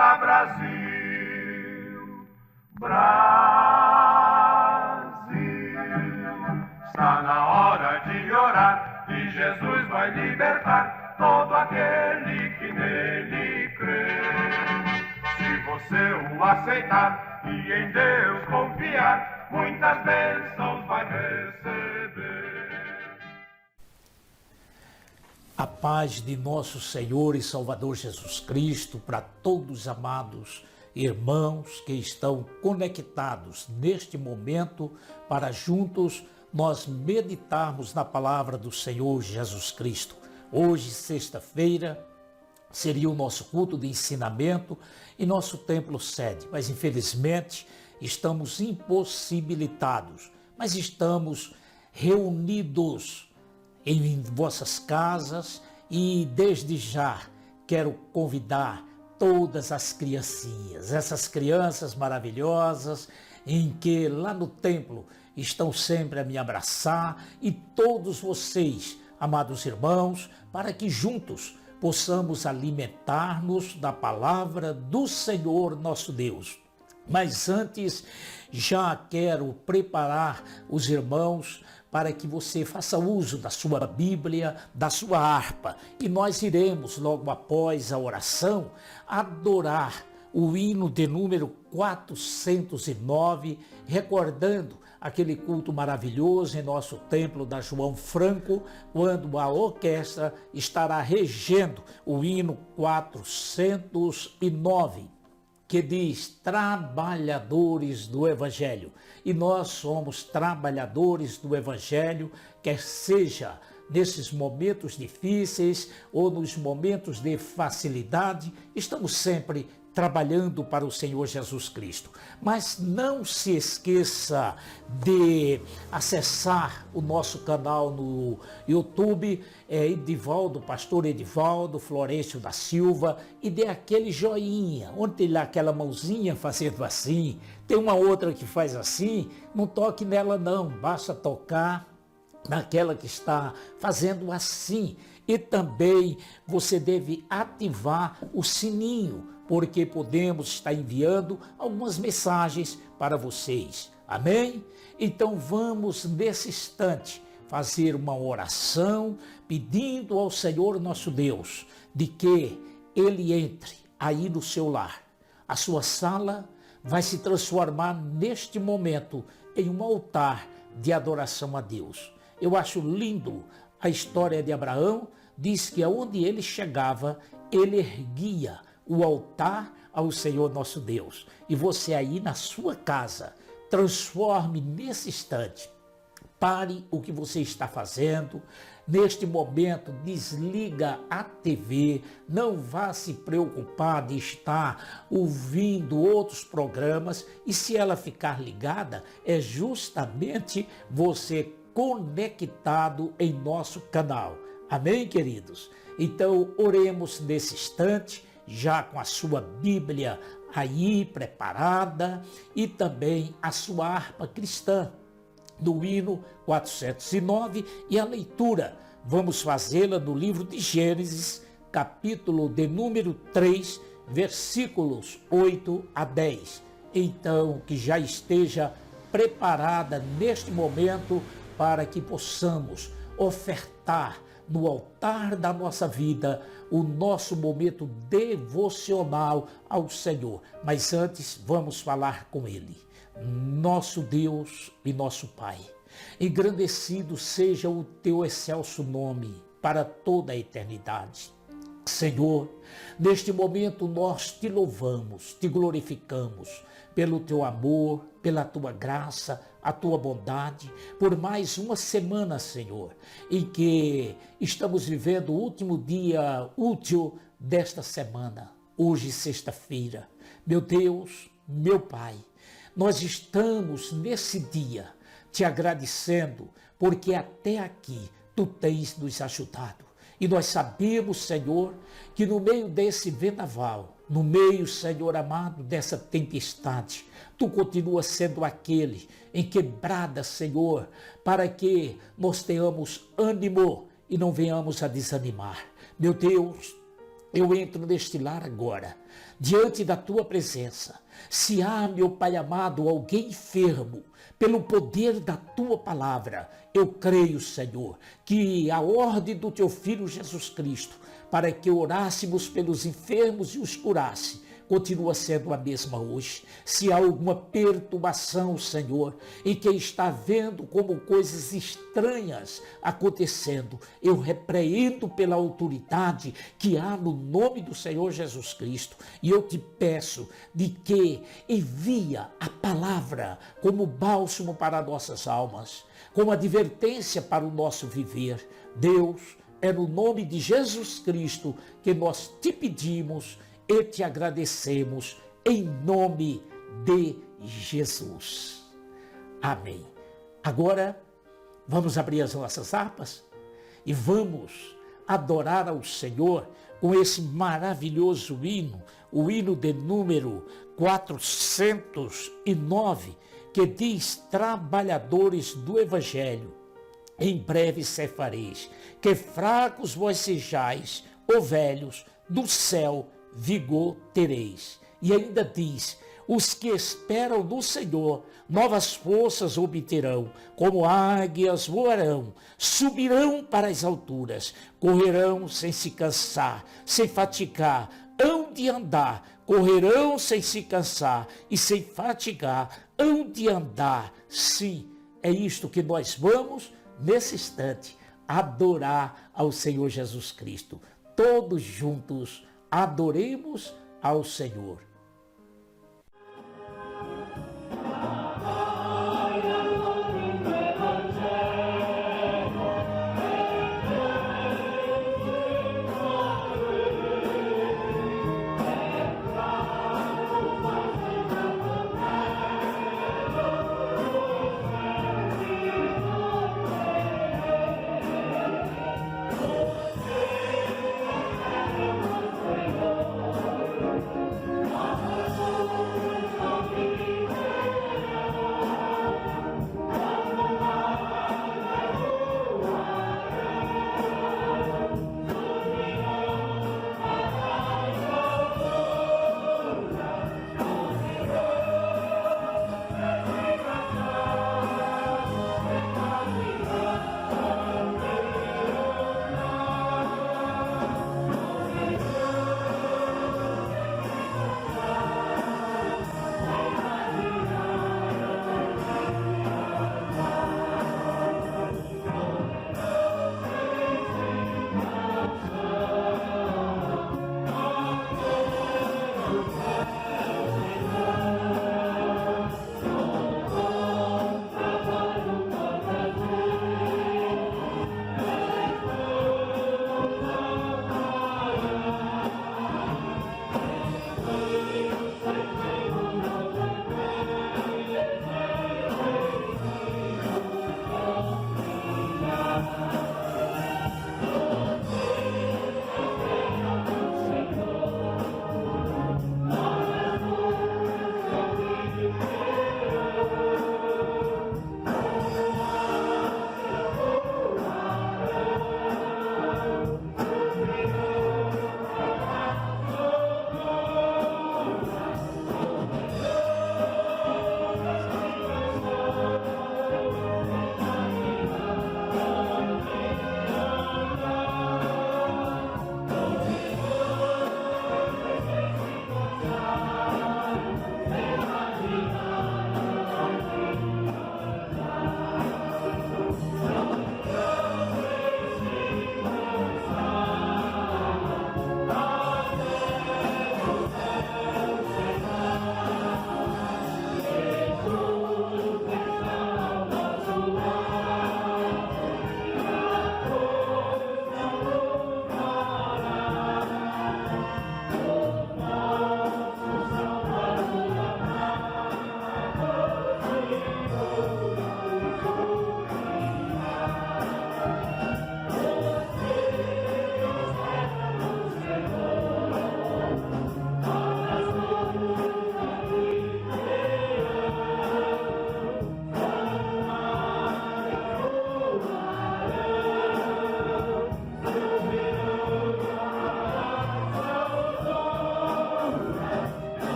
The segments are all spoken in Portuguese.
canta Brasil, Brasil. Está na hora de orar e Jesus vai libertar todo aquele que nele crê. Se você o aceitar e em Deus confiar, muitas bênçãos vai receber. A paz de nosso Senhor e Salvador Jesus Cristo para todos os amados irmãos que estão conectados neste momento para juntos nós meditarmos na palavra do Senhor Jesus Cristo. Hoje, sexta-feira, seria o nosso culto de ensinamento e nosso templo sede, mas infelizmente estamos impossibilitados, mas estamos reunidos em vossas casas e desde já quero convidar todas as criancinhas, essas crianças maravilhosas em que lá no templo estão sempre a me abraçar e todos vocês, amados irmãos, para que juntos possamos alimentar-nos da palavra do Senhor nosso Deus. Mas antes, já quero preparar os irmãos para que você faça uso da sua Bíblia, da sua harpa. E nós iremos, logo após a oração, adorar o hino de número 409, recordando aquele culto maravilhoso em nosso templo da João Franco, quando a orquestra estará regendo o hino 409, que diz trabalhadores do Evangelho. E nós somos trabalhadores do Evangelho, quer seja nesses momentos difíceis ou nos momentos de facilidade, estamos sempre trabalhando para o Senhor Jesus Cristo. Mas não se esqueça de acessar o nosso canal no YouTube, Edivaldo, Pastor Edivaldo Florencio da Silva, e dê aquele joinha, onde tem lá aquela mãozinha fazendo assim, tem uma outra que faz assim, não toque nela não, basta tocar naquela que está fazendo assim. E também você deve ativar o sininho, porque podemos estar enviando algumas mensagens para vocês. Amém? Então vamos nesse instante fazer uma oração pedindo ao Senhor nosso Deus de que Ele entre aí no seu lar. A sua sala vai se transformar neste momento em um altar de adoração a Deus. Eu acho lindo a história de Abraão, diz que aonde ele chegava, ele erguia o altar ao Senhor nosso Deus. E você aí na sua casa, transforme nesse instante. Pare o que você está fazendo. Neste momento, desliga a TV. Não vá se preocupar de estar ouvindo outros programas. E se ela ficar ligada, é justamente você conectado em nosso canal. Amém, queridos? Então, oremos nesse instante, já com a sua Bíblia aí preparada e também a sua harpa cristã, do hino 409, e a leitura vamos fazê-la no livro de Gênesis, capítulo de número 3, versículos 8 a 10. Então, que já esteja preparada neste momento para que possamos ofertar no altar da nossa vida o nosso momento devocional ao Senhor. Mas antes, vamos falar com Ele. Nosso Deus e nosso Pai, engrandecido seja o Teu excelso nome para toda a eternidade. Senhor, neste momento nós Te louvamos, Te glorificamos pelo Teu amor, pela Tua graça, a Tua bondade, por mais uma semana, Senhor, em que estamos vivendo o último dia útil desta semana, hoje sexta-feira. Meu Deus, meu Pai, nós estamos nesse dia Te agradecendo, porque até aqui Tu tens nos ajudado. E nós sabemos, Senhor, que no meio desse vendaval, no meio, Senhor amado, dessa tempestade, Tu continuas sendo aquele em quebrada, Senhor, para que nós tenhamos ânimo e não venhamos a desanimar. Meu Deus, eu entro neste lar agora, diante da tua presença. Se há, meu Pai amado, alguém enfermo, pelo poder da tua palavra, eu creio, Senhor, que a ordem do teu Filho Jesus Cristo, para que orássemos pelos enfermos e os curasse, continua sendo a mesma hoje. Se há alguma perturbação, Senhor, em que está vendo como coisas estranhas acontecendo, eu repreendo pela autoridade que há no nome do Senhor Jesus Cristo. E eu te peço de que envia a palavra como bálsamo para nossas almas, como advertência para o nosso viver. Deus, é no nome de Jesus Cristo que nós te pedimos e te agradecemos, em nome de Jesus. Amém. Agora, vamos abrir as nossas harpas e vamos adorar ao Senhor com esse maravilhoso hino, o hino de número 409, que diz: trabalhadores do Evangelho, em breve cefareis, que fracos vós sejais, ó velhos, do céu vigor tereis. E ainda diz: os que esperam no Senhor, novas forças obterão, como águias voarão, subirão para as alturas, correrão sem se cansar, sem fatigar, hão de andar, correrão sem se cansar e sem fatigar, hão de andar. Sim, é isto que nós vamos, nesse instante, adorar ao Senhor Jesus Cristo. Todos juntos, adoremos ao Senhor. Oh,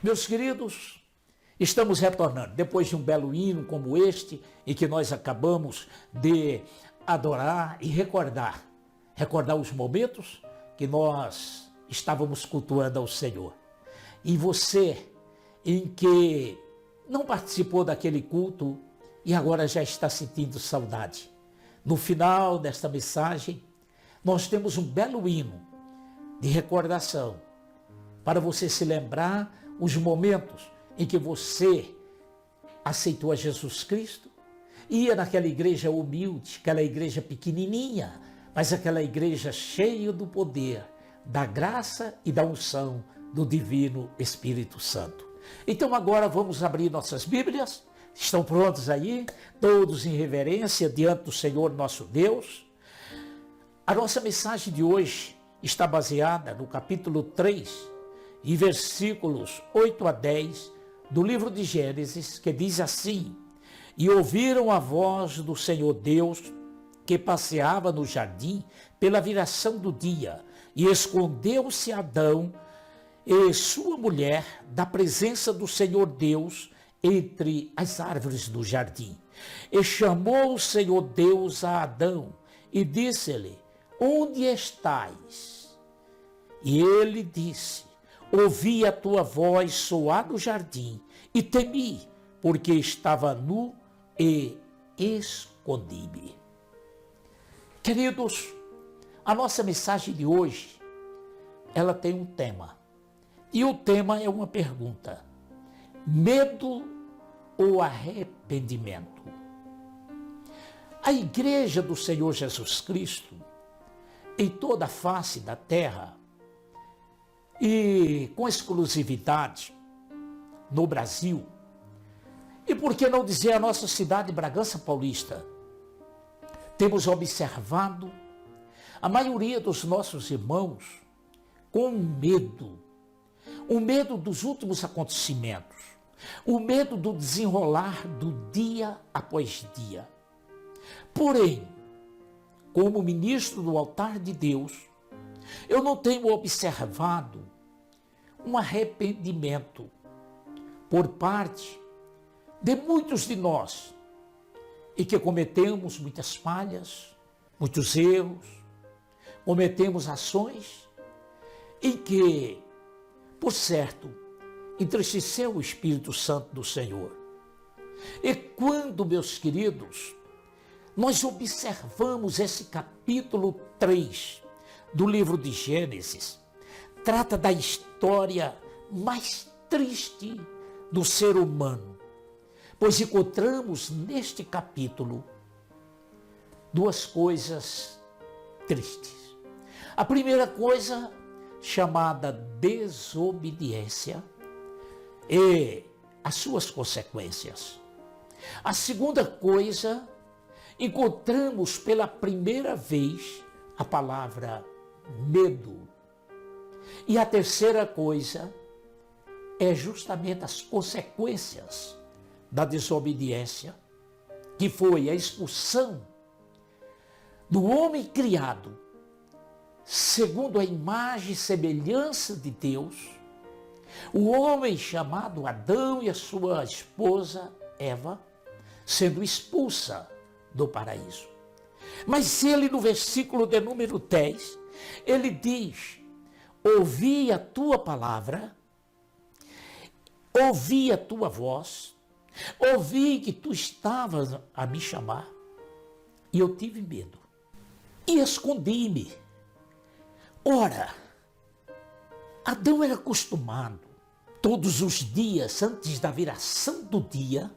Meus queridos, estamos retornando, depois de um belo hino como este, em que nós acabamos de adorar e recordar os momentos que nós estávamos cultuando ao Senhor. E você, em que não participou daquele culto e agora já está sentindo saudade. No final desta mensagem, nós temos um belo hino de recordação para você se lembrar os momentos em que você aceitou a Jesus Cristo, ia naquela igreja humilde, aquela igreja pequenininha, mas aquela igreja cheia do poder, da graça e da unção do Divino Espírito Santo. Então agora vamos abrir nossas Bíblias. Estão prontos aí? Todos em reverência diante do Senhor nosso Deus. A nossa mensagem de hoje está baseada no capítulo 3 e versículos 8 a 10 do livro de Gênesis, que diz assim: E ouviram a voz do Senhor Deus, que passeava no jardim pela viração do dia, e escondeu-se Adão e sua mulher da presença do Senhor Deus entre as árvores do jardim. E chamou o Senhor Deus a Adão e disse-lhe: Onde estás? E ele disse: Ouvi a tua voz soar no jardim e temi, porque estava nu e escondi-me. Queridos, a nossa mensagem de hoje, ela tem um tema. E o tema é uma pergunta: medo ou arrependimento? A igreja do Senhor Jesus Cristo, em toda a face da terra, e com exclusividade no Brasil, e por que não dizer a nossa cidade Bragança Paulista, temos observado a maioria dos nossos irmãos com medo, o medo dos últimos acontecimentos, o medo do desenrolar do dia após dia. Porém, como ministro do altar de Deus, eu não tenho observado um arrependimento por parte de muitos de nós, e que cometemos muitas falhas, muitos erros, cometemos ações em que, por certo, entristeceu o Espírito Santo do Senhor. E quando, meus queridos, nós observamos esse capítulo 3 do livro de Gênesis, trata da história mais triste do ser humano, pois encontramos neste capítulo duas coisas tristes. A primeira coisa, chamada desobediência, e as suas consequências. A segunda coisa, encontramos pela primeira vez a palavra medo. E a terceira coisa é justamente as consequências da desobediência, que foi a expulsão do homem criado segundo a imagem e semelhança de Deus, o homem chamado Adão e a sua esposa Eva, sendo expulsa do paraíso. Mas ele, no versículo de número 10, ele diz: ouvi a tua palavra, ouvi a tua voz, ouvi que tu estavas a me chamar, e eu tive medo, e escondi-me. Ora, Adão era acostumado, todos os dias, antes da viração do dia,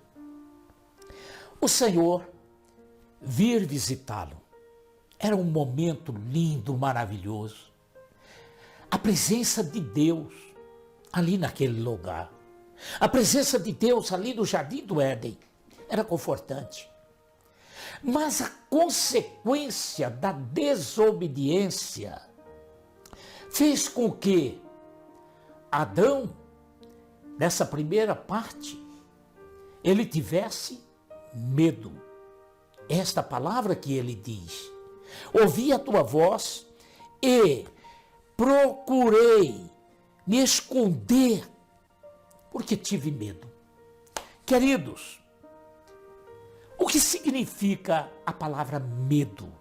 o Senhor vir visitá-lo. Era um momento lindo, maravilhoso. A presença de Deus ali naquele lugar. A presença de Deus ali no Jardim do Éden era confortante. Mas a consequência da desobediência fez com que Adão, nessa primeira parte, ele tivesse medo. Esta palavra que ele diz: ouvi a tua voz e procurei me esconder porque tive medo. Queridos, o que significa a palavra medo?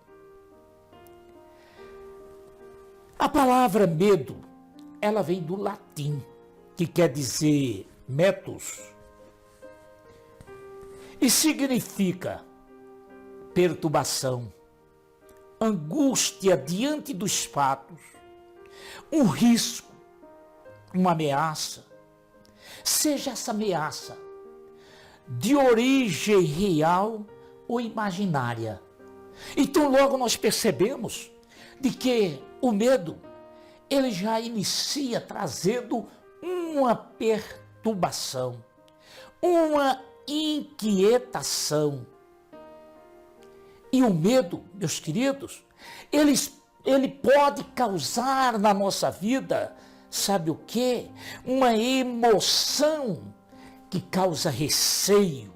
A palavra medo, ela vem do latim, que quer dizer metus, e significa perturbação, angústia diante dos fatos, um risco, uma ameaça, seja essa ameaça de origem real ou imaginária. Então logo nós percebemos de que o medo, ele já inicia trazendo uma perturbação, uma inquietação. E o medo, meus queridos, ele pode causar na nossa vida, sabe o quê? Uma emoção que causa receio,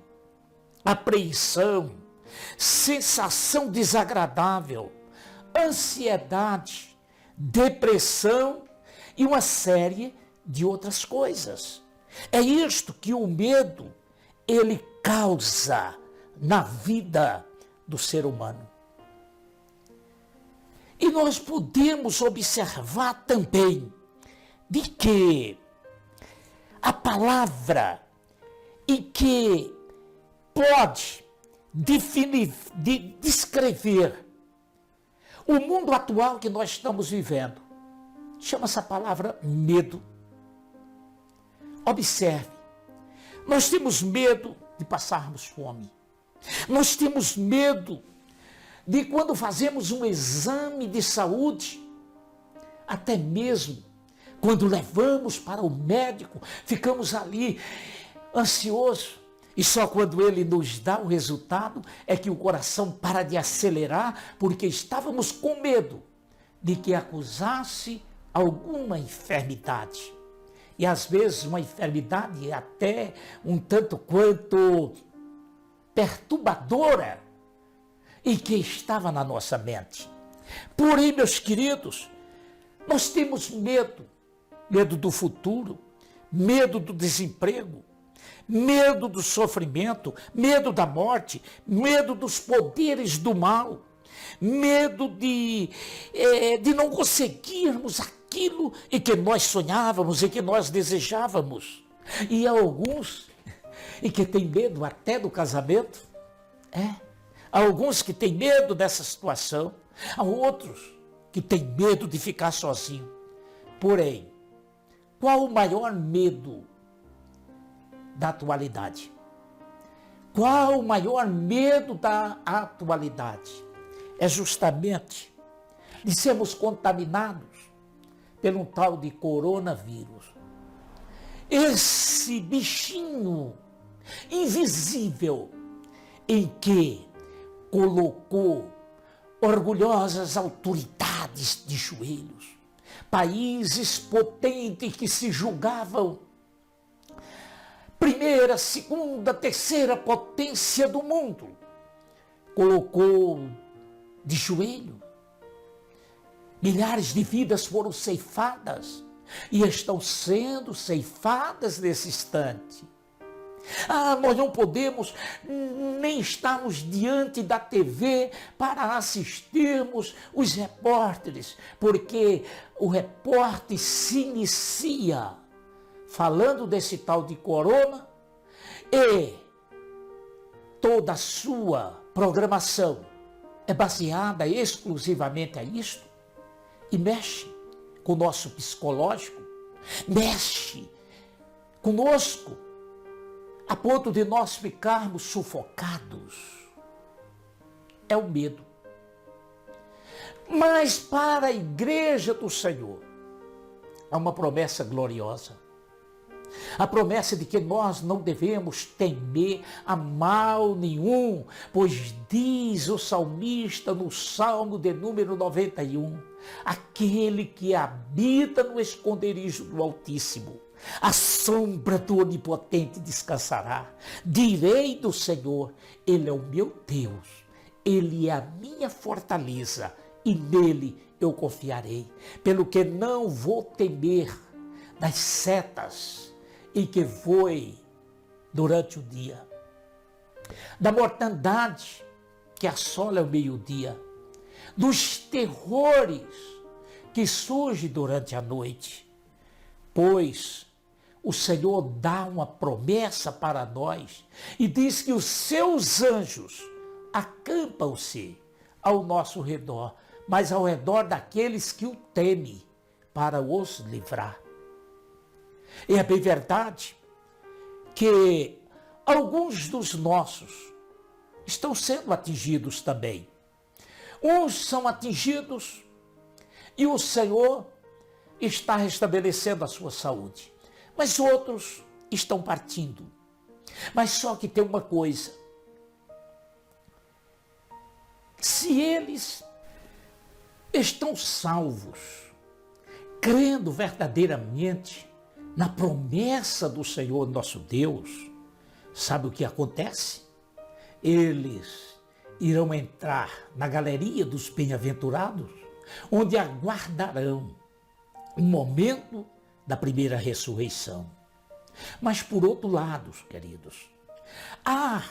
apreensão, sensação desagradável, ansiedade, depressão e uma série de outras coisas. É isto que o medo, ele causa na vida do ser humano. E nós podemos observar também de que a palavra e que pode definir, descrever o mundo atual que nós estamos vivendo, chama-se a palavra medo. Observe, nós temos medo de passarmos fome. Nós temos medo de quando fazemos um exame de saúde, até mesmo quando levamos para o médico, ficamos ali ansiosos. E só quando ele nos dá o resultado é que o coração para de acelerar, porque estávamos com medo de que acusasse alguma enfermidade. E às vezes uma enfermidade até um tanto quanto perturbadora e que estava na nossa mente. Porém, meus queridos, nós temos medo. Medo do futuro, medo do desemprego, medo do sofrimento, medo da morte, medo dos poderes do mal, medo de não conseguirmos aquilo em que nós sonhávamos, em que nós desejávamos. E há alguns e que têm medo até do casamento. Há alguns que têm medo dessa situação, há outros que têm medo de ficar sozinho. Porém, qual o maior medo da atualidade? Qual o maior medo da atualidade? É justamente de sermos contaminados pelo tal de coronavírus. Esse bichinho invisível em que colocou orgulhosas autoridades de joelhos, países potentes que se julgavam primeira, segunda, terceira potência do mundo, colocou de joelho. Milhares de vidas foram ceifadas e estão sendo ceifadas nesse instante. Nós não podemos nem estarmos diante da TV para assistirmos os repórteres, porque o repórter se inicia falando desse tal de corona e toda a sua programação é baseada exclusivamente a isto e mexe com o nosso psicológico, mexe conosco, a ponto de nós ficarmos sufocados. É o medo. Mas para a igreja do Senhor, há uma promessa gloriosa. A promessa de que nós não devemos temer a mal nenhum, pois diz o salmista no Salmo de número 91, aquele que habita no esconderijo do Altíssimo, a sombra do Onipotente descansará. Direi do Senhor, Ele é o meu Deus, Ele é a minha fortaleza, e nele eu confiarei. Pelo que não vou temer das setas e que voe durante o dia, da mortandade que assola o meio-dia, dos terrores que surgem durante a noite, pois o Senhor dá uma promessa para nós e diz que os seus anjos acampam-se ao nosso redor, mas ao redor daqueles que o temem, para os livrar. E é bem verdade que alguns dos nossos estão sendo atingidos também. Uns são atingidos e o Senhor está restabelecendo a sua saúde, mas outros estão partindo. Mas só que tem uma coisa: se eles estão salvos, crendo verdadeiramente na promessa do Senhor nosso Deus, sabe o que acontece? Eles irão entrar na galeria dos bem-aventurados, onde aguardarão o momento da primeira ressurreição. Mas por outro lado, queridos, há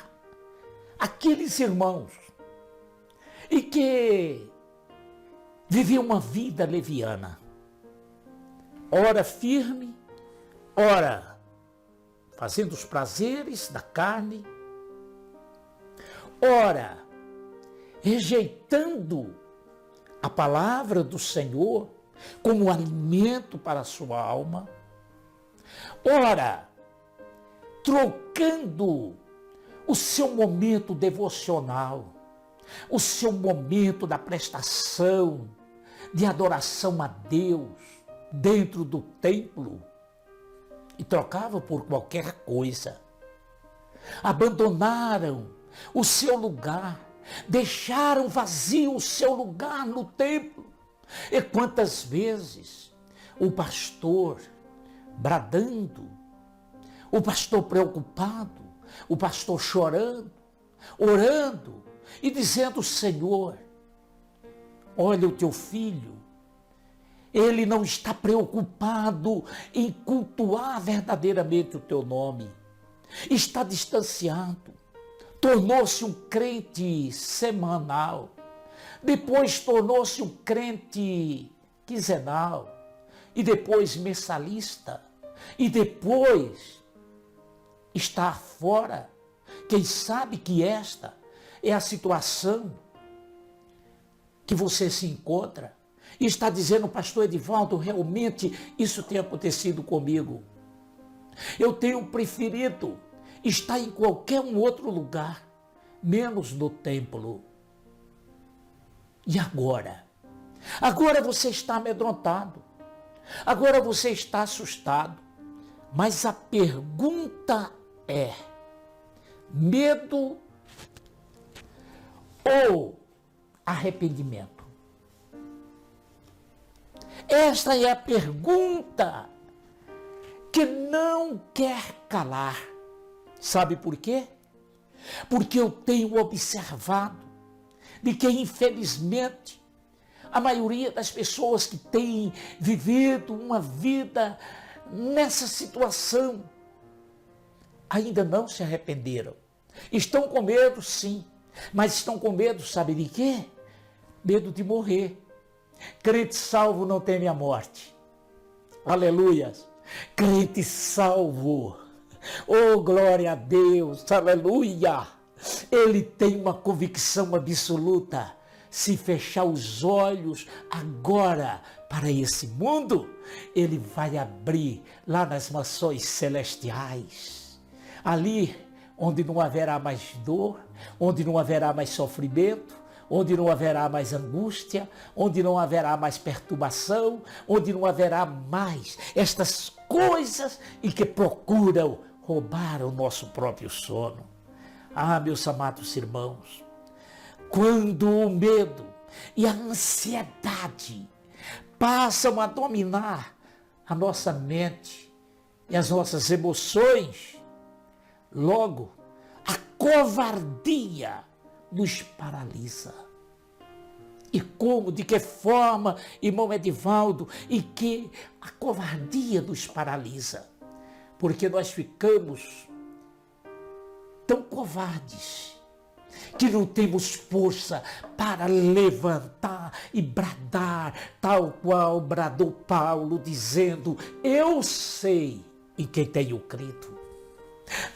aqueles irmãos e que viviam uma vida leviana, ora firme, ora fazendo os prazeres da carne, ora rejeitando a palavra do Senhor como alimento para a sua alma, ora trocando o seu momento devocional, o seu momento da prestação, de adoração a Deus dentro do templo, e trocava por qualquer coisa. Abandonaram o seu lugar, deixaram vazio o seu lugar no templo. E quantas vezes o pastor bradando, o pastor preocupado, o pastor chorando, orando e dizendo: Senhor, olha o teu filho, ele não está preocupado em cultuar verdadeiramente o teu nome, está distanciado, tornou-se um crente semanal, depois tornou-se um crente quinzenal, e depois mensalista, e depois está fora. Quem sabe que esta é a situação que você se encontra e está dizendo: pastor Edivaldo, realmente isso tem acontecido comigo. Eu tenho preferido estar em qualquer um outro lugar, menos no templo. E agora? Agora você está amedrontado. Agora você está assustado. Mas a pergunta é: medo ou arrependimento? Esta é a pergunta que não quer calar. Sabe por quê? Porque eu tenho observado de que, infelizmente, a maioria das pessoas que têm vivido uma vida nessa situação ainda não se arrependeram. Estão com medo, sim, mas estão com medo, sabe de quê? Medo de morrer. Crente salvo não teme a morte. Aleluias. Crente salvo, oh glória a Deus, aleluia. Ele tem uma convicção absoluta: se fechar os olhos agora para esse mundo, ele vai abrir lá nas mansões celestiais, ali onde não haverá mais dor, onde não haverá mais sofrimento, onde não haverá mais angústia, onde não haverá mais perturbação, onde não haverá mais estas coisas e que procuram roubar o nosso próprio sono. Ah, meus amados irmãos, quando o medo e a ansiedade passam a dominar a nossa mente e as nossas emoções, logo a covardia nos paralisa. E como, de que forma, irmão Edivaldo, e que a covardia nos paralisa? porque nós ficamos tão covardes que não temos força para levantar e bradar, tal qual bradou Paulo, dizendo: eu sei em quem tenho crido.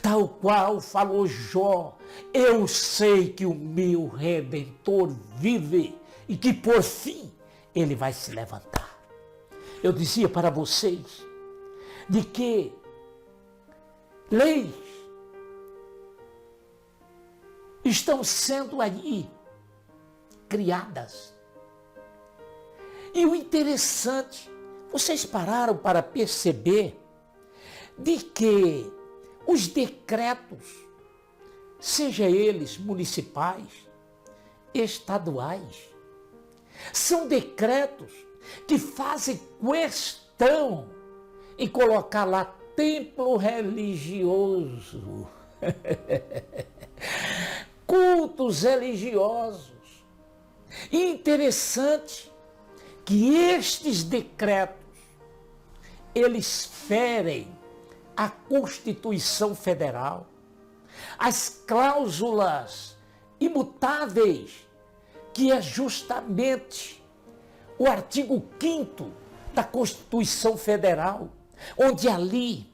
Tal qual falou Jó: eu sei que o meu Redentor vive e que por fim ele vai se levantar. Eu dizia para vocês de que leis estão sendo aí criadas. E o interessante, vocês pararam para perceber de que os decretos, seja eles municipais, estaduais, são decretos que fazem questão em colocar lá templo religioso, cultos religiosos. E interessante que estes decretos, eles ferem a Constituição Federal, as cláusulas imutáveis, que é justamente o artigo 5º da Constituição Federal, onde ali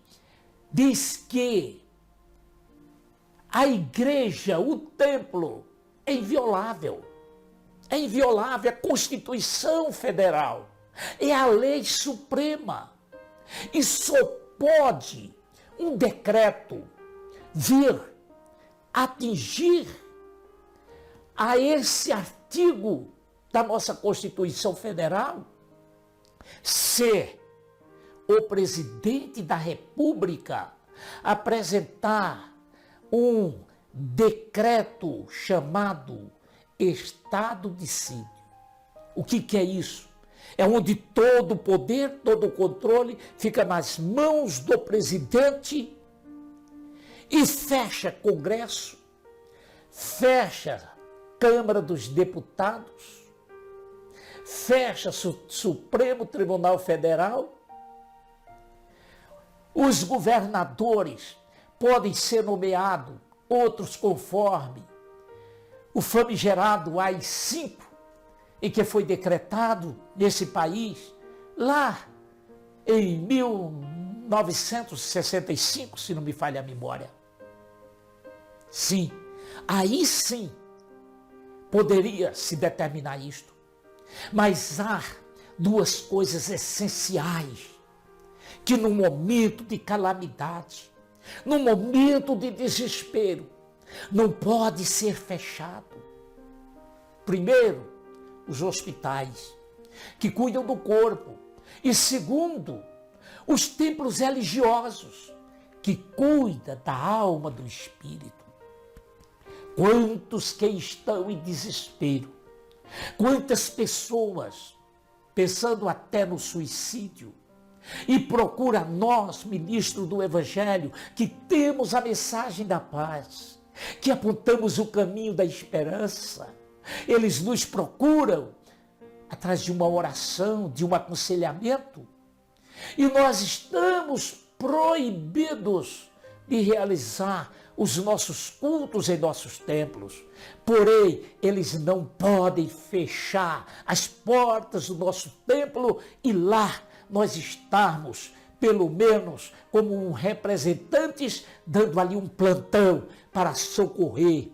diz que a igreja, o templo, é inviolável. É inviolável a Constituição Federal. É a lei suprema. E só pode um decreto vir atingir a esse artigo da nossa Constituição Federal se o presidente da República apresentar um decreto chamado Estado de Sítio. O que é isso? É onde todo o poder, todo o controle fica nas mãos do presidente e fecha Congresso, fecha Câmara dos Deputados, fecha Supremo Tribunal Federal. Os governadores podem ser nomeados, outros conforme o famigerado AI-5, em que foi decretado nesse país, lá em 1965, se não me falha a memória. Sim, aí sim poderia se determinar isto. Mas há duas coisas essenciais que no momento de calamidade, no momento de desespero, não pode ser fechado. Primeiro, os hospitais, que cuidam do corpo. E segundo, os templos religiosos, que cuidam da alma, do espírito. Quantos que estão em desespero, quantas pessoas pensando até no suicídio, e procura nós, ministros do Evangelho, que temos a mensagem da paz, que apontamos o caminho da esperança. Eles nos procuram atrás de uma oração, de um aconselhamento, e nós estamos proibidos de realizar os nossos cultos em nossos templos. Porém, eles não podem fechar as portas do nosso templo e lá nós estarmos, pelo menos, como representantes, dando ali um plantão para socorrer,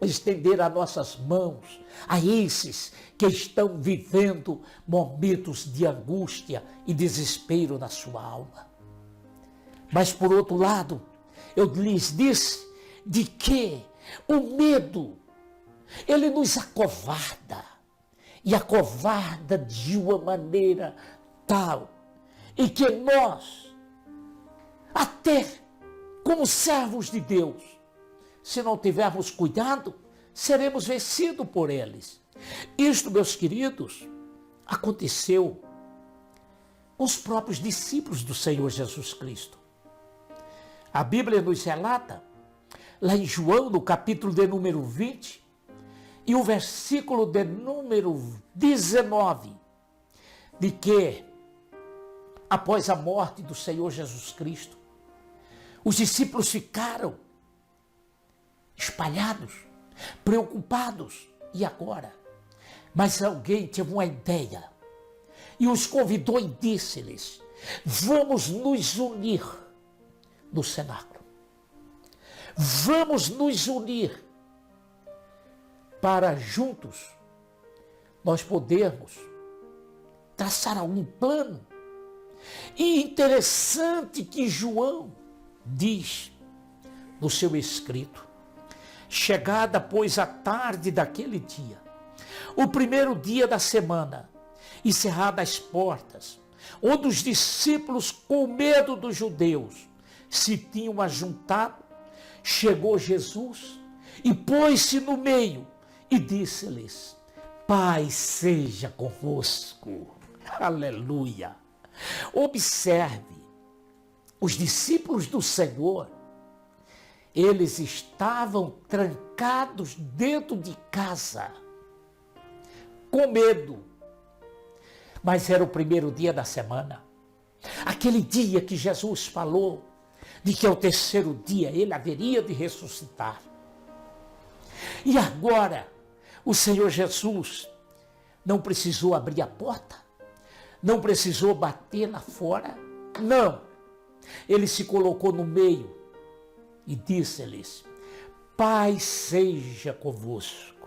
estender as nossas mãos a esses que estão vivendo momentos de angústia e desespero na sua alma. Mas, por outro lado, eu lhes disse de que o medo, ele nos acovarda, e acovarda de uma maneira tal, em que nós, até como servos de Deus, se não tivermos cuidado, seremos vencidos por eles. Isto, meus queridos, aconteceu com os próprios discípulos do Senhor Jesus Cristo. A Bíblia nos relata, lá em João, no capítulo de número 20, e o versículo de número 19, de que, após a morte do Senhor Jesus Cristo, Os discípulos ficaram espalhados, preocupados. E agora? Mas alguém teve uma ideia e os convidou e disse-lhes: vamos nos unir no cenáculo. Vamos nos unir para juntos nós podermos traçar algum plano. E interessante que João diz no seu escrito: chegada, pois, a tarde daquele dia, o primeiro dia da semana, e cerradas as portas, onde os discípulos, com medo dos judeus, se tinham ajuntado, chegou Jesus e pôs-se no meio e disse-lhes: paz seja convosco. Aleluia! Observe, os discípulos do Senhor, eles estavam trancados dentro de casa, com medo. Mas era o primeiro dia da semana, aquele dia que Jesus falou de que ao terceiro dia ele haveria de ressuscitar. E agora, o Senhor Jesus não precisou abrir a porta, não precisou bater lá fora, não. Ele se colocou no meio e disse-lhes: paz seja convosco.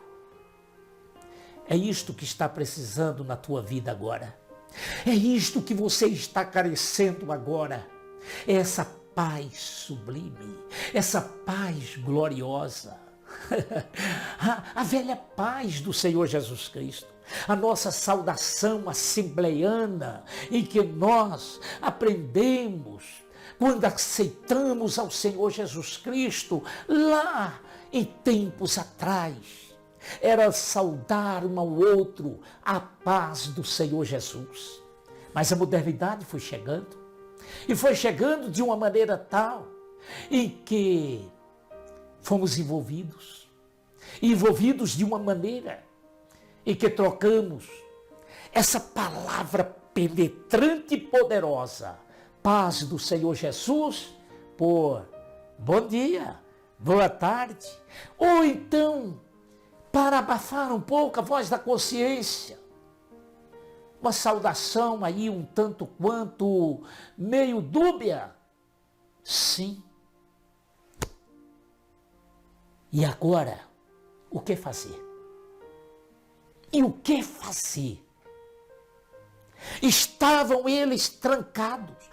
É isto que está precisando na tua vida agora. É isto que você está carecendo agora. É essa paz sublime, essa paz gloriosa. A velha paz do Senhor Jesus Cristo. A nossa saudação assembleiana, em que nós aprendemos quando aceitamos ao Senhor Jesus Cristo, lá em tempos atrás, era saudar um ao outro a paz do Senhor Jesus. Mas a modernidade foi chegando, e foi chegando de uma maneira tal, em que fomos envolvidos de uma maneira em que trocamos essa palavra penetrante e poderosa, paz do Senhor Jesus, por bom dia, boa tarde, ou então, para abafar um pouco a voz da consciência, uma saudação aí um tanto quanto meio dúbia. Sim. E agora, o que fazer? E o que fazer? Estavam eles trancados.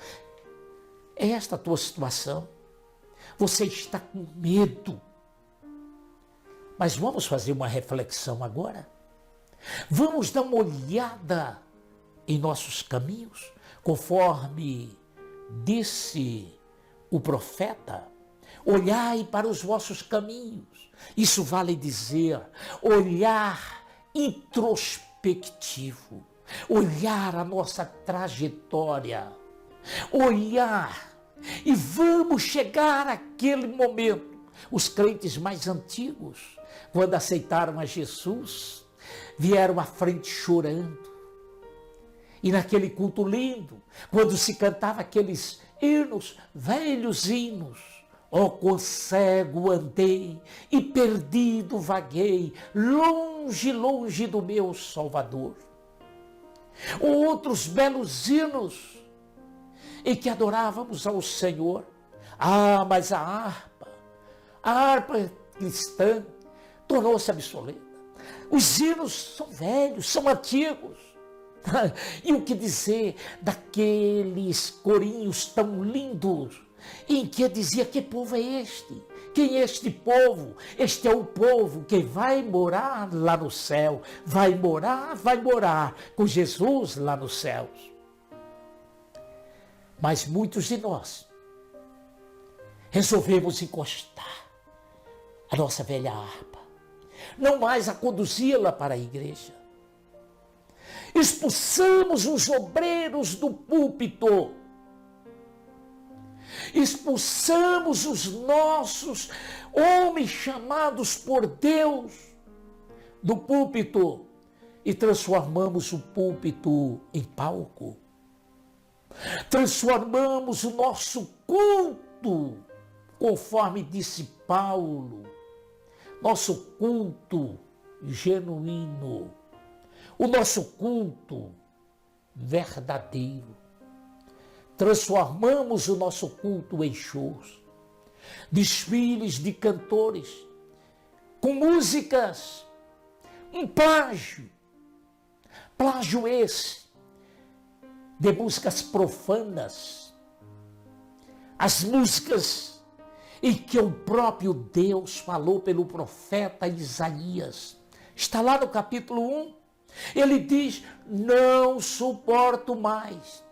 É esta a tua situação. Você está com medo. Mas vamos fazer uma reflexão agora. Vamos dar uma olhada em nossos caminhos, conforme disse o profeta: olhai para os vossos caminhos. Isso vale dizer, olhar introspectivo, olhar a nossa trajetória, olhar, e vamos chegar àquele momento. Os crentes mais antigos, quando aceitaram a Jesus, vieram à frente chorando. E naquele culto lindo, quando se cantava aqueles hinos, velhos hinos: ó, quão cego andei e perdido vaguei, longe, longe do meu Salvador. Ou outros belos hinos em que adorávamos ao Senhor. Ah, mas a harpa cristã tornou-se obsoleta. Os hinos são velhos, são antigos. E o que dizer daqueles corinhos tão lindos em que dizia: que povo é este? Quem é este povo? Este é o povo que vai morar lá no céu. Vai morar com Jesus lá nos céus. Mas muitos de nós resolvemos encostar a nossa velha harpa, não mais a conduzi-la para a igreja. Expulsamos os obreiros do púlpito, expulsamos os nossos homens chamados por Deus do púlpito e transformamos o púlpito em palco. Transformamos o nosso culto conforme disse Paulo, nosso culto genuíno, o nosso culto verdadeiro. Transformamos o nosso culto em shows, desfiles de cantores, com músicas, um plágio esse, de músicas profanas, as músicas em que o próprio Deus falou pelo profeta Isaías. Está lá no capítulo 1, ele diz, não suporto mais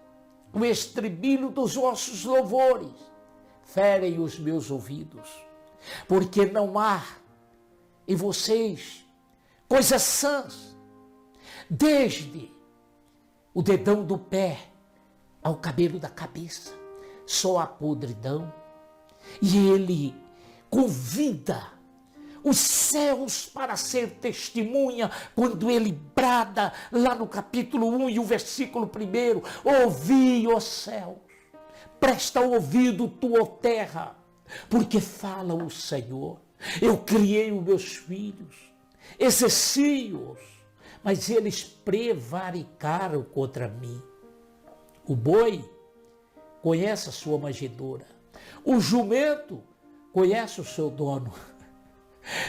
o estribilho dos vossos louvores, ferem os meus ouvidos, porque não há em vocês coisas sãs, desde o dedão do pé ao cabelo da cabeça, só a podridão. E ele convida os céus para ser testemunha, quando ele brada lá no capítulo 1 e o versículo 1, ouvi, ó céus, presta ouvido tu, ó terra, porque fala o Senhor, eu criei os meus filhos, exerci-os, mas eles prevaricaram contra mim. O boi conhece a sua manjedoura, o jumento conhece o seu dono,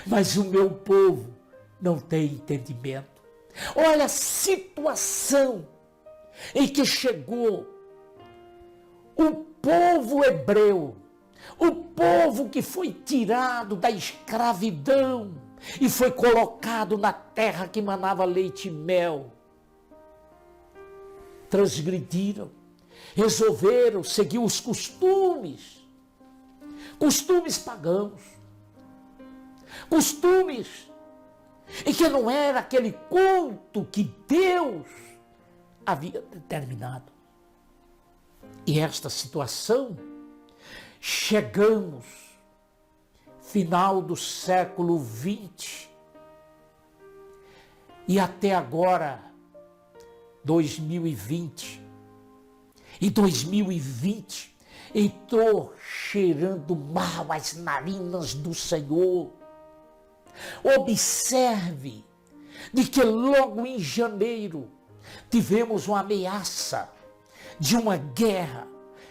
mas o meu povo não tem entendimento. Olha a situação em que chegou o povo hebreu, o povo que foi tirado da escravidão e foi colocado na terra que manava leite e mel. Transgrediram, resolveram seguir os costumes pagãos, costumes em que não era aquele culto que Deus havia determinado. E esta situação, chegamos final do século XX e até agora 2020. E 2020 entrou cheirando mal as narinas do Senhor. Observe de que logo em janeiro tivemos uma ameaça de uma guerra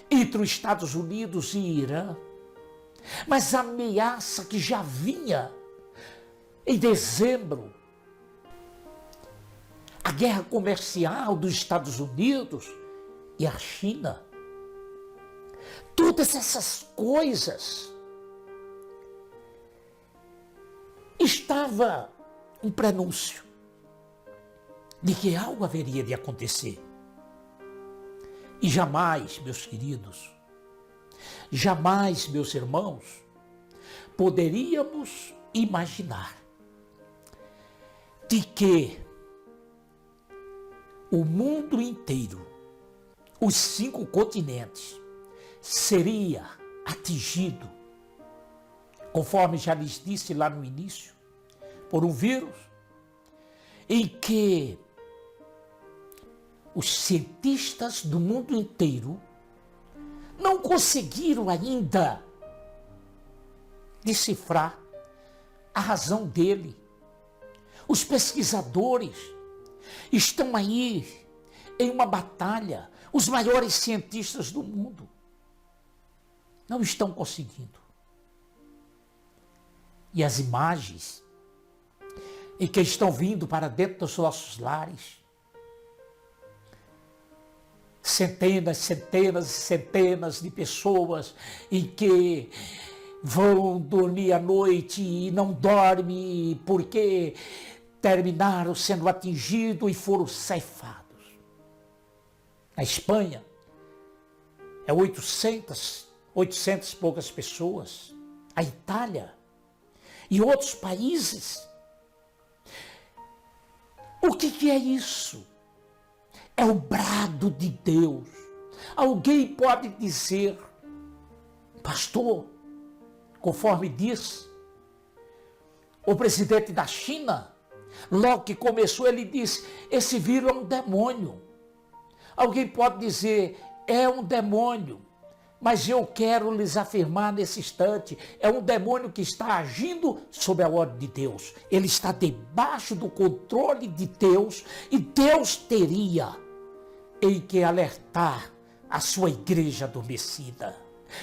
entre os Estados Unidos e Irã. Mas a ameaça que já vinha em dezembro, a guerra comercial dos Estados Unidos e a China, todas essas coisas estava um prenúncio de que algo haveria de acontecer. E jamais, meus queridos, jamais, meus irmãos, poderíamos imaginar de que o mundo inteiro, os 5 continentes, seria atingido, conforme já lhes disse lá no início, por um vírus em que os cientistas do mundo inteiro não conseguiram ainda decifrar a razão dele. Os pesquisadores estão aí em uma batalha, os maiores cientistas do mundo não estão conseguindo. E as imagens em que estão vindo para dentro dos nossos lares, centenas e centenas de pessoas em que vão dormir à noite e não dormem porque terminaram sendo atingidos e foram ceifados. Na Espanha, é 800 e poucas pessoas. A Itália e outros países. O que é isso? É o brado de Deus. Alguém pode dizer, pastor, conforme diz o presidente da China, logo que começou ele disse, esse vírus é um demônio. Alguém pode dizer, é um demônio. Mas eu quero lhes afirmar nesse instante, é um demônio que está agindo sob a ordem de Deus. Ele está debaixo do controle de Deus e Deus teria em que alertar a sua igreja adormecida.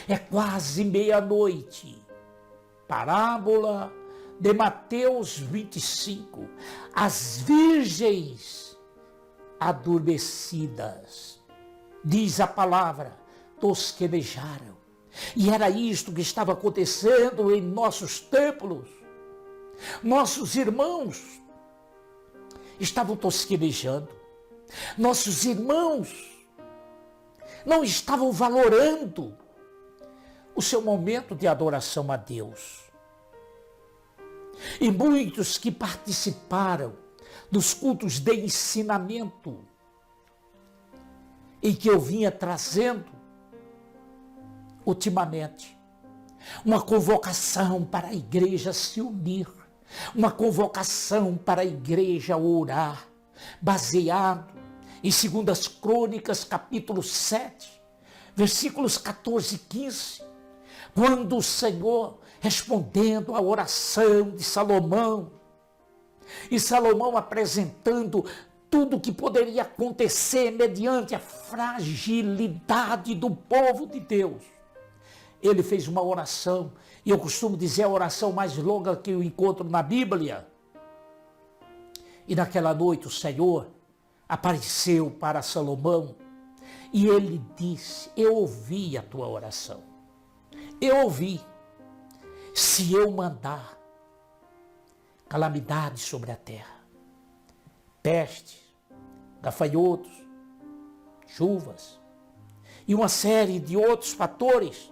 É quase meia-noite. Parábola de Mateus 25. As virgens adormecidas, diz a palavra, tosquenejaram. E era isto que estava acontecendo em nossos templos. Nossos irmãos estavam tosquenejando. Nossos irmãos não estavam valorando o seu momento de adoração a Deus. E muitos que participaram dos cultos de ensinamento em que eu vinha trazendo ultimamente, uma convocação para a igreja se unir, uma convocação para a igreja orar, baseado em 2 Crônicas, capítulo 7, versículos 14 e 15, quando o Senhor, respondendo à oração de Salomão, e Salomão apresentando tudo o que poderia acontecer mediante a fragilidade do povo de Deus, ele fez uma oração, e eu costumo dizer a oração mais longa que eu encontro na Bíblia. E naquela noite o Senhor apareceu para Salomão e ele disse: eu ouvi a tua oração, eu ouvi. Se eu mandar calamidade sobre a terra, peste, gafanhotos, chuvas e uma série de outros fatores,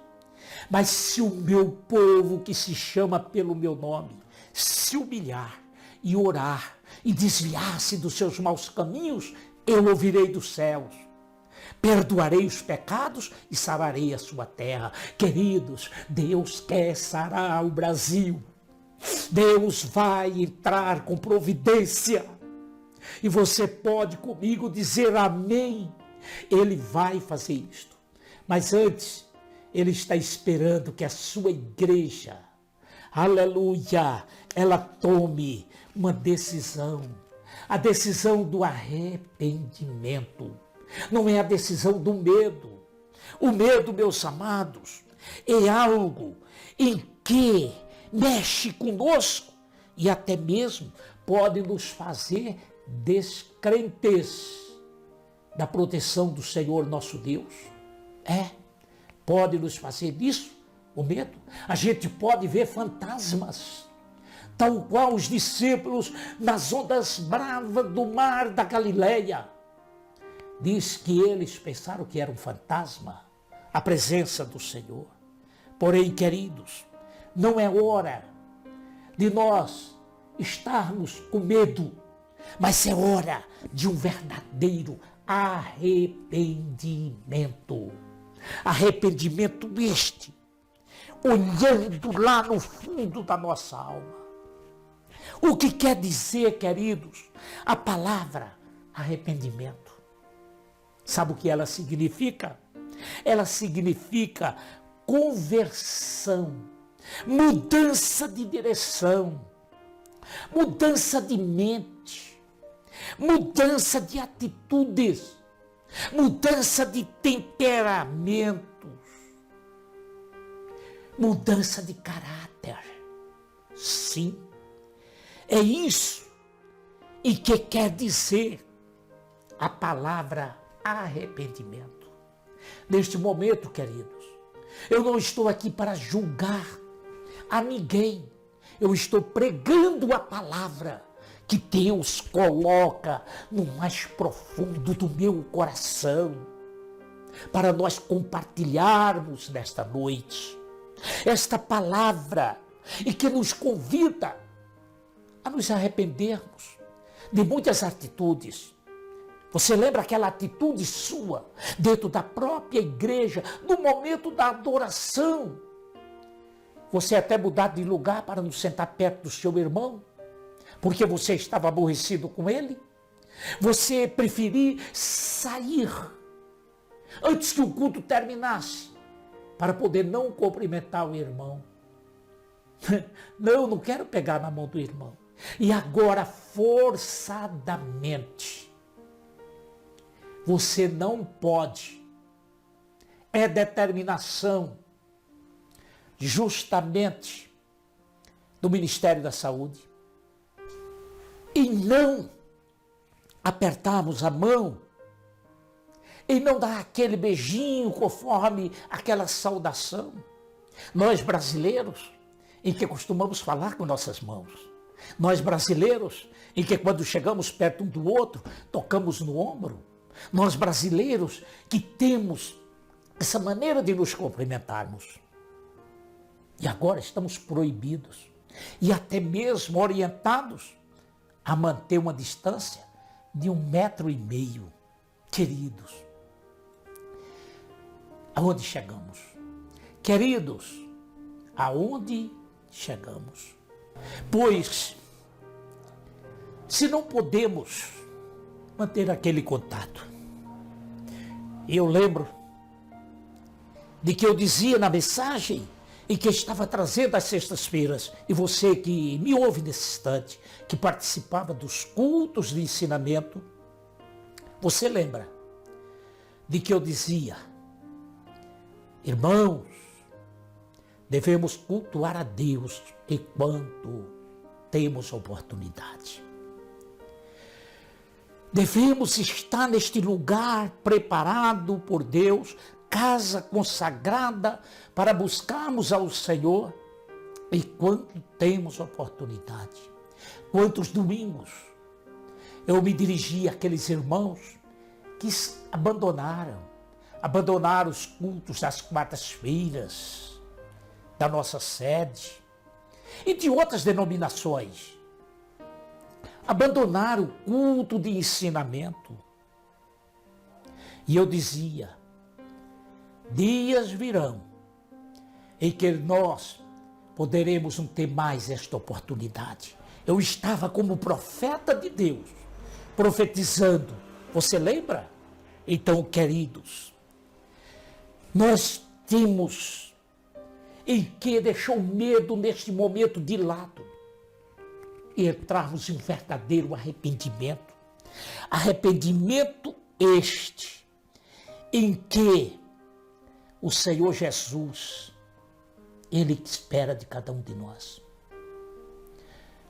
mas se o meu povo que se chama pelo meu nome se humilhar e orar e desviar-se dos seus maus caminhos, eu ouvirei dos céus, perdoarei os pecados e sararei a sua terra. Queridos, Deus quer sarar o Brasil. Deus vai entrar com providência. E você pode comigo dizer amém. Ele vai fazer isto. Mas antes, Ele está esperando que a sua igreja, aleluia, ela tome uma decisão. A decisão do arrependimento. Não é a decisão do medo. O medo, meus amados, é algo em que mexe conosco e até mesmo pode nos fazer descrentes da proteção do Senhor nosso Deus. Pode nos fazer isso, o medo. A gente pode ver fantasmas, tal qual os discípulos nas ondas bravas do mar da Galileia. Diz que eles pensaram que era um fantasma, a presença do Senhor. Porém, queridos, não é hora de nós estarmos com medo, mas é hora de um verdadeiro arrependimento. Arrependimento este, olhando lá no fundo da nossa alma. O que quer dizer, queridos, a palavra arrependimento? Sabe o que ela significa? Ela significa conversão, mudança de direção, mudança de mente, mudança de atitudes, mudança de temperamentos, mudança de caráter. Sim, é isso e que quer dizer a palavra arrependimento. Neste momento, queridos, eu não estou aqui para julgar a ninguém. Eu estou pregando a palavra que Deus coloca no mais profundo do meu coração, para nós compartilharmos nesta noite esta palavra e que nos convida a nos arrependermos de muitas atitudes. Você lembra aquela atitude sua dentro da própria igreja, no momento da adoração? Você até mudar de lugar para não sentar perto do seu irmão, porque você estava aborrecido com ele? Você preferir sair antes que o culto terminasse para poder não cumprimentar o irmão. Não, não quero pegar na mão do irmão. E agora, forçadamente, você não pode. É determinação, justamente, do Ministério da Saúde. E não apertarmos a mão, e não dar aquele beijinho conforme aquela saudação. Nós brasileiros, em que costumamos falar com nossas mãos. Nós brasileiros, em que quando chegamos perto um do outro, tocamos no ombro. Nós brasileiros, que temos essa maneira de nos cumprimentarmos. E agora estamos proibidos e até mesmo orientados a manter uma distância de 1,5 metro. Queridos, aonde chegamos? Queridos, aonde chegamos? Pois, se não podemos manter aquele contato, eu lembro de que eu dizia na mensagem e que estava trazendo às sextas-feiras, e você que me ouve nesse instante, que participava dos cultos de ensinamento, você lembra de que eu dizia: irmãos, devemos cultuar a Deus enquanto temos oportunidade. Devemos estar neste lugar preparado por Deus, casa consagrada para buscarmos ao Senhor enquanto temos oportunidade. Quantos domingos eu me dirigi àqueles irmãos que abandonaram os cultos das quartas-feiras da nossa sede e de outras denominações. Abandonaram o culto de ensinamento. E eu dizia: dias virão em que nós poderemos não ter mais esta oportunidade. Eu estava como profeta de Deus, profetizando. Você lembra? Então, queridos, nós temos em que deixar o medo neste momento de lado e entrarmos em um verdadeiro arrependimento. Arrependimento este em que o Senhor Jesus, Ele espera de cada um de nós.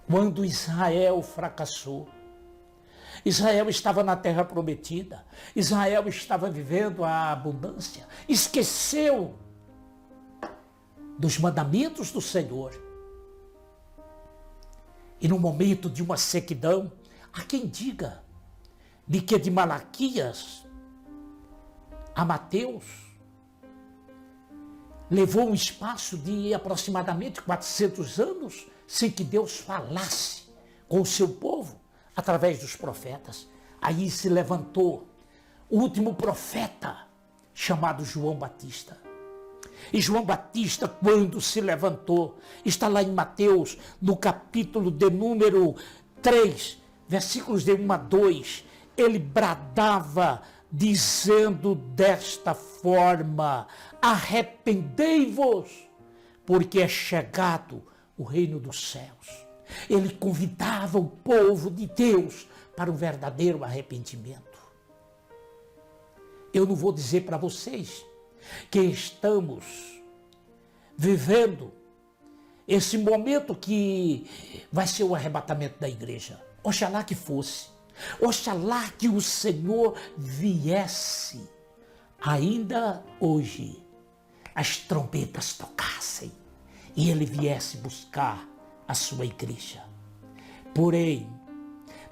Quando Israel fracassou, Israel estava na terra prometida, Israel estava vivendo a abundância, esqueceu dos mandamentos do Senhor. E no momento de uma sequidão, há quem diga de que de Malaquias a Mateus levou um espaço de aproximadamente 400 anos sem que Deus falasse com o seu povo através dos profetas. Aí se levantou o último profeta, chamado João Batista. E João Batista, quando se levantou, está lá em Mateus, no capítulo de número 3, versículos de 1 a 2, ele bradava, dizendo desta forma: arrependei-vos, porque é chegado o reino dos céus. Ele convidava o povo de Deus para um verdadeiro arrependimento. Eu não vou dizer para vocês que estamos vivendo esse momento que vai ser o arrebatamento da igreja. Oxalá que fosse. Oxalá que o Senhor viesse ainda hoje, as trombetas tocassem e Ele viesse buscar a sua igreja. Porém,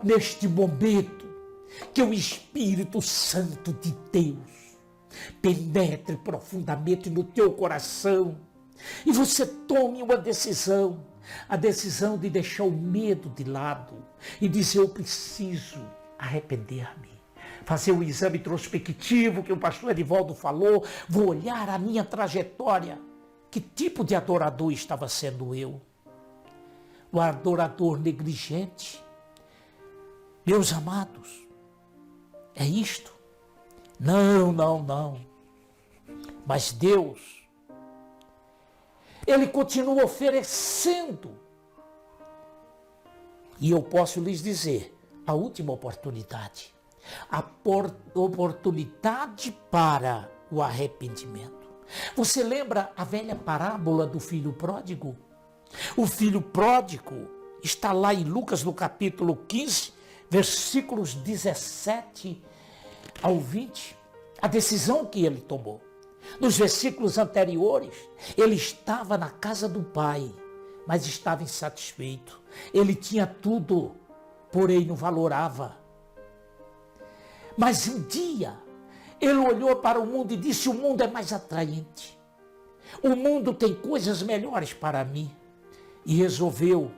neste momento que o Espírito Santo de Deus penetre profundamente no teu coração e você tome uma decisão, a decisão de deixar o medo de lado e dizer: eu preciso arrepender-me, fazer o exame introspectivo que o pastor Edivaldo falou, vou olhar a minha trajetória, que tipo de adorador estava sendo eu? O adorador negligente? Meus amados, é isto? Não. Mas Deus Ele continua oferecendo. E eu posso lhes dizer, a última oportunidade. A oportunidade para o arrependimento. Você lembra a velha parábola do filho pródigo? O filho pródigo está lá em Lucas, no capítulo 15, versículos 17 ao 20. A decisão que ele tomou. Nos versículos anteriores, ele estava na casa do pai, mas estava insatisfeito. Ele tinha tudo, porém não valorava. Mas um dia, ele olhou para o mundo e disse: o mundo é mais atraente. O mundo tem coisas melhores para mim. E resolveu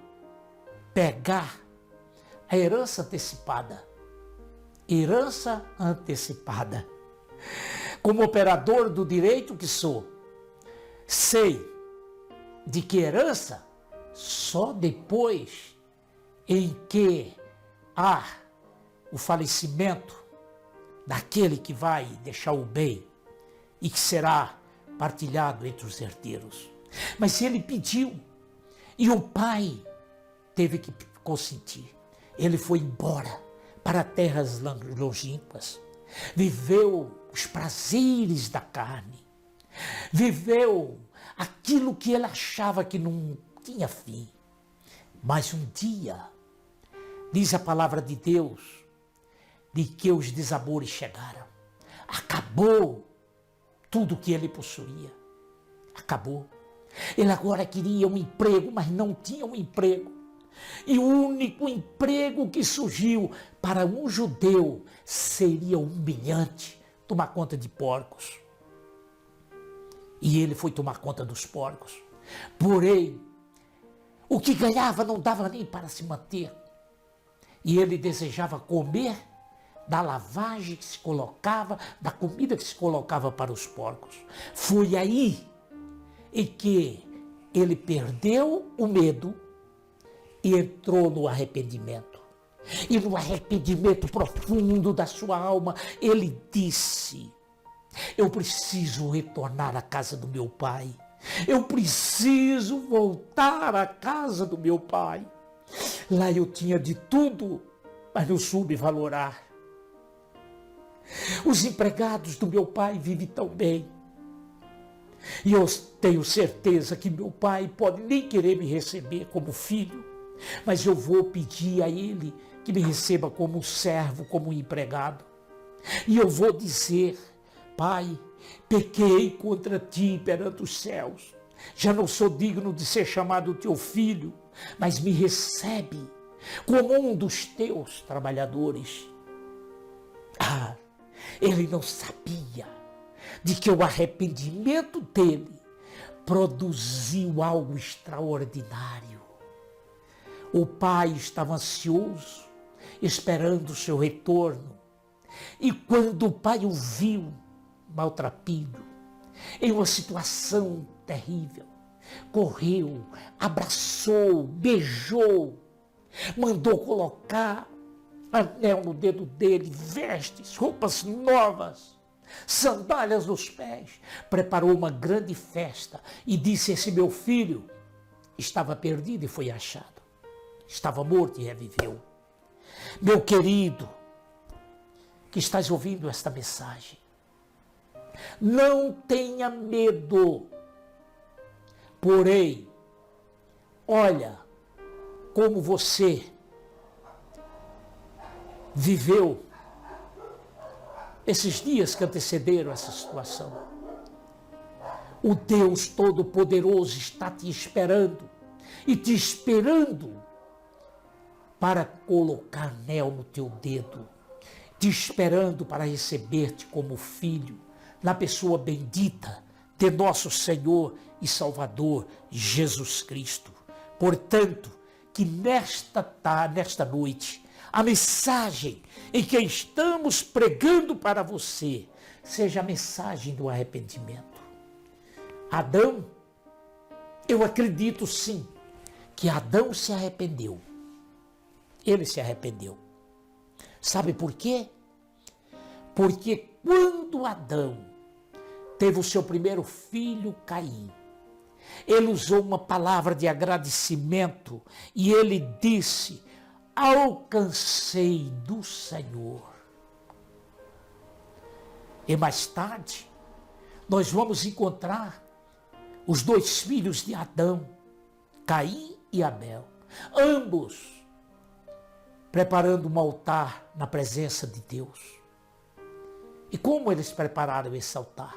pegar a herança antecipada. Herança antecipada. Como operador do direito que sou, sei de que herança só depois em que há o falecimento daquele que vai deixar o bem e que será partilhado entre os herdeiros. Mas se ele pediu e o pai teve que consentir, ele foi embora para terras longínquas, viveu os prazeres da carne, viveu aquilo que ele achava que não tinha fim. Mas um dia, diz a palavra de Deus, de que os desabores chegaram. Acabou tudo que ele possuía. Acabou. Ele agora queria um emprego, mas não tinha um emprego. E o único emprego que surgiu para um judeu seria humilhante, tomar conta de porcos. E ele foi tomar conta dos porcos. Porém, o que ganhava não dava nem para se manter. E ele desejava comer da lavagem que se colocava, da comida que se colocava para os porcos. Foi aí em que ele perdeu o medo e entrou no arrependimento. E no arrependimento profundo da sua alma, ele disse: eu preciso retornar à casa do meu pai. Eu preciso voltar à casa do meu pai. Lá eu tinha de tudo, mas não soube valorar. Os empregados do meu pai vivem tão bem. E eu tenho certeza que meu pai pode nem querer me receber como filho, mas eu vou pedir a ele que me receba como um servo, como um empregado. E eu vou dizer: pai, pequei contra ti perante os céus. Já não sou digno de ser chamado teu filho, mas me recebe como um dos teus trabalhadores. Ah, ele não sabia de que o arrependimento dele produziu algo extraordinário. O pai estava ansioso, esperando o seu retorno. E quando o pai o viu maltrapilho, em uma situação terrível, correu, abraçou, beijou, mandou colocar anel no dedo dele, vestes, roupas novas, sandálias nos pés, preparou uma grande festa e disse: esse meu filho estava perdido e foi achado, estava morto e reviveu. Meu querido, que estás ouvindo esta mensagem, não tenha medo, porém, olha como você viveu esses dias que antecederam essa situação. O Deus Todo-Poderoso está te esperando e te esperando para colocar anel no teu dedo, te esperando para receber-te como filho, na pessoa bendita de nosso Senhor e Salvador Jesus Cristo. Portanto, que nesta noite, a mensagem em que estamos pregando para você seja a mensagem do arrependimento. Adão, eu acredito sim que Adão se arrependeu. Ele se arrependeu. Sabe por quê? Porque quando Adão teve o seu primeiro filho, Caim, ele usou uma palavra de agradecimento e ele disse: alcancei do Senhor. E mais tarde, nós vamos encontrar os dois filhos de Adão, Caim e Abel, ambos preparando um altar na presença de Deus. E como eles prepararam esse altar?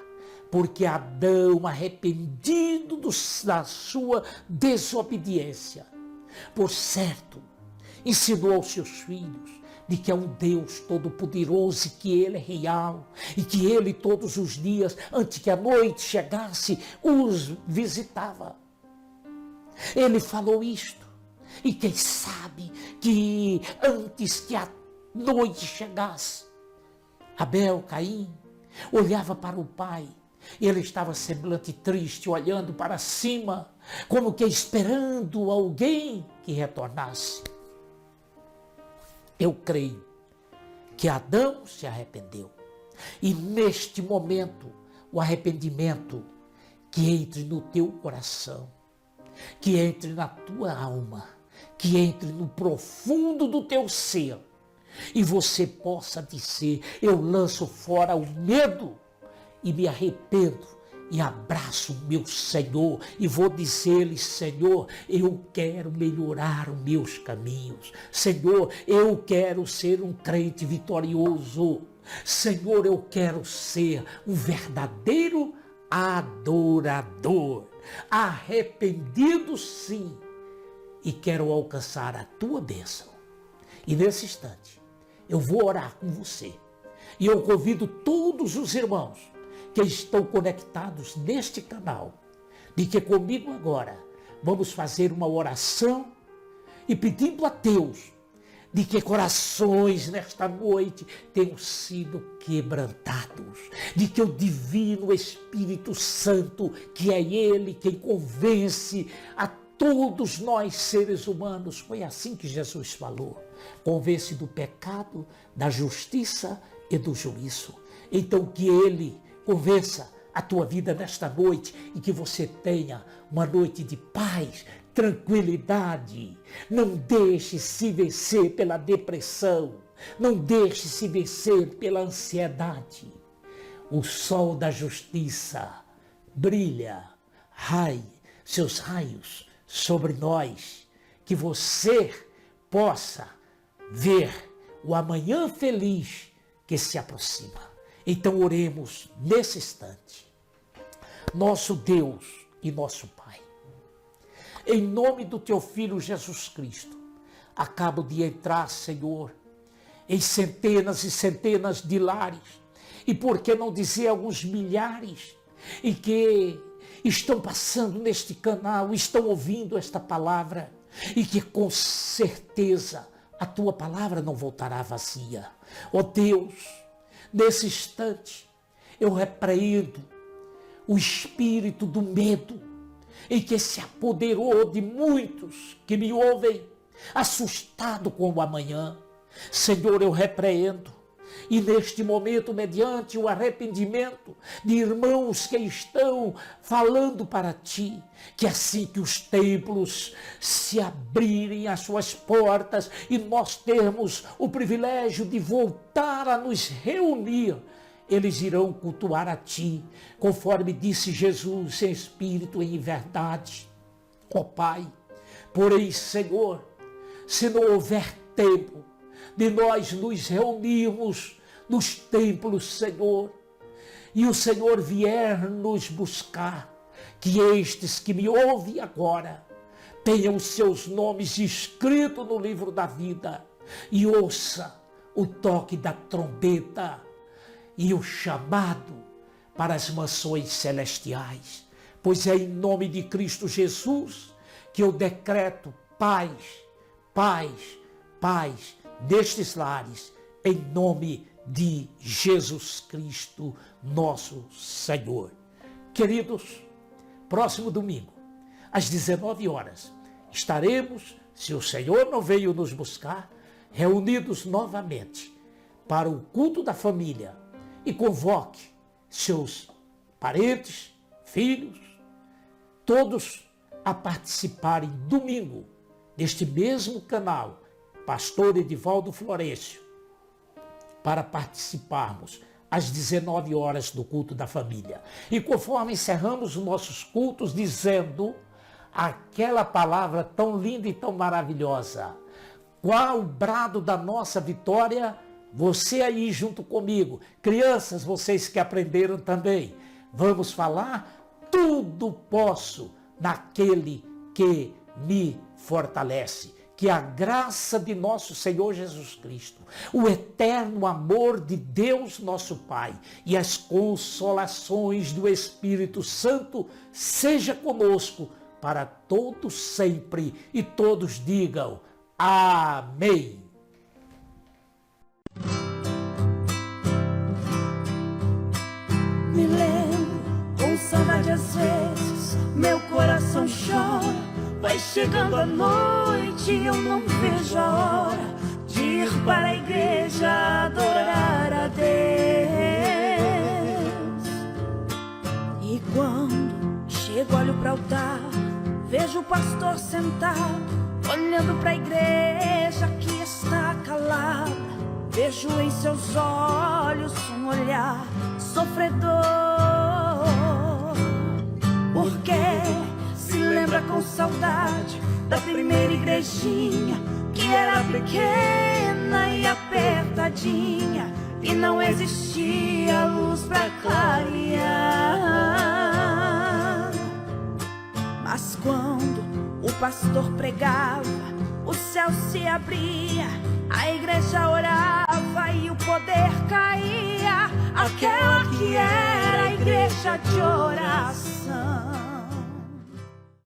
Porque Adão, arrependido da sua desobediência, por certo, ensinou aos seus filhos de que é um Deus todo-poderoso e que Ele é real, e que Ele todos os dias, antes que a noite chegasse, os visitava. Ele falou isto, e quem sabe que antes que a noite chegasse, Abel, Caim, olhava para o pai, ele estava semblante triste, olhando para cima, como que esperando alguém que retornasse. Eu creio que Adão se arrependeu. E neste momento, o arrependimento que entre no teu coração, que entre na tua alma, que entre no profundo do teu ser, e você possa dizer: eu lanço fora o medo e me arrependo e abraço o meu Senhor e vou dizer-lhe: Senhor, eu quero melhorar os meus caminhos. Senhor, eu quero ser um crente vitorioso. Senhor, eu quero ser um verdadeiro adorador, arrependido sim, e quero alcançar a tua bênção. E nesse instante, eu vou orar com você. E eu convido todos os irmãos que estão conectados neste canal, de que comigo agora vamos fazer uma oração e pedindo a Deus de que corações nesta noite tenham sido quebrantados, de que o divino Espírito Santo, que é Ele quem convence a todos nós seres humanos, foi assim que Jesus falou, convence do pecado, da justiça e do juízo. Então que Ele convença a tua vida nesta noite e que você tenha uma noite de paz, tranquilidade. Não deixe se vencer pela depressão, não deixe se vencer pela ansiedade. O sol da justiça brilha, seus raios sobre nós, que você possa ver o amanhã feliz que se aproxima. Então oremos nesse instante. Nosso Deus e nosso Pai, em nome do Teu Filho Jesus Cristo, acabo de entrar, Senhor, em centenas e centenas de lares, e por que não dizer alguns milhares, e que estão passando neste canal, estão ouvindo esta palavra, e que com certeza a Tua palavra não voltará vazia. Ó Deus, nesse instante, eu repreendo o espírito do medo em que se apoderou de muitos que me ouvem, assustado com o amanhã. Senhor, eu repreendo. E neste momento, mediante o arrependimento de irmãos que estão falando para Ti, que assim que os templos se abrirem as suas portas e nós termos o privilégio de voltar a nos reunir, eles irão cultuar a Ti, conforme disse Jesus, em espírito e em verdade. Ó Pai, porém, Senhor, se não houver tempo de nós nos reunirmos nos templos, Senhor, e o Senhor vier nos buscar, que estes que me ouvem agora tenham seus nomes escritos no livro da vida e ouça o toque da trombeta e o chamado para as mansões celestiais, pois é em nome de Cristo Jesus que eu decreto paz, paz, paz nestes lares, em nome de Jesus Cristo, nosso Senhor. Queridos, próximo domingo, às 19 horas, estaremos, se o Senhor não veio nos buscar, reunidos novamente para o culto da família, e convoque seus parentes, filhos, todos a participarem domingo, neste mesmo canal, Pastor Edivaldo Florencio, para participarmos às 19 horas do culto da família. E conforme encerramos os nossos cultos dizendo aquela palavra tão linda e tão maravilhosa, qual o brado da nossa vitória? Você aí junto comigo, crianças, vocês que aprenderam também, vamos falar: tudo posso naquele que me fortalece. Que a graça de nosso Senhor Jesus Cristo, o eterno amor de Deus nosso Pai e as consolações do Espírito Santo seja conosco para todos sempre, e todos digam amém. Me lembro, com saudade às vezes, meu coração chora. Vai chegando a noite e eu não vejo a hora de ir para a igreja adorar a Deus. E quando chego, olho para o altar, vejo o pastor sentado, olhando para a igreja que está calada. Vejo em seus olhos um olhar sofredor, porque se lembra com saudade da primeira igrejinha, que era pequena e apertadinha, e não existia luz pra clarear. Mas quando o pastor pregava, o céu se abria, a igreja orava e o poder caía, aquela que era a igreja de oração.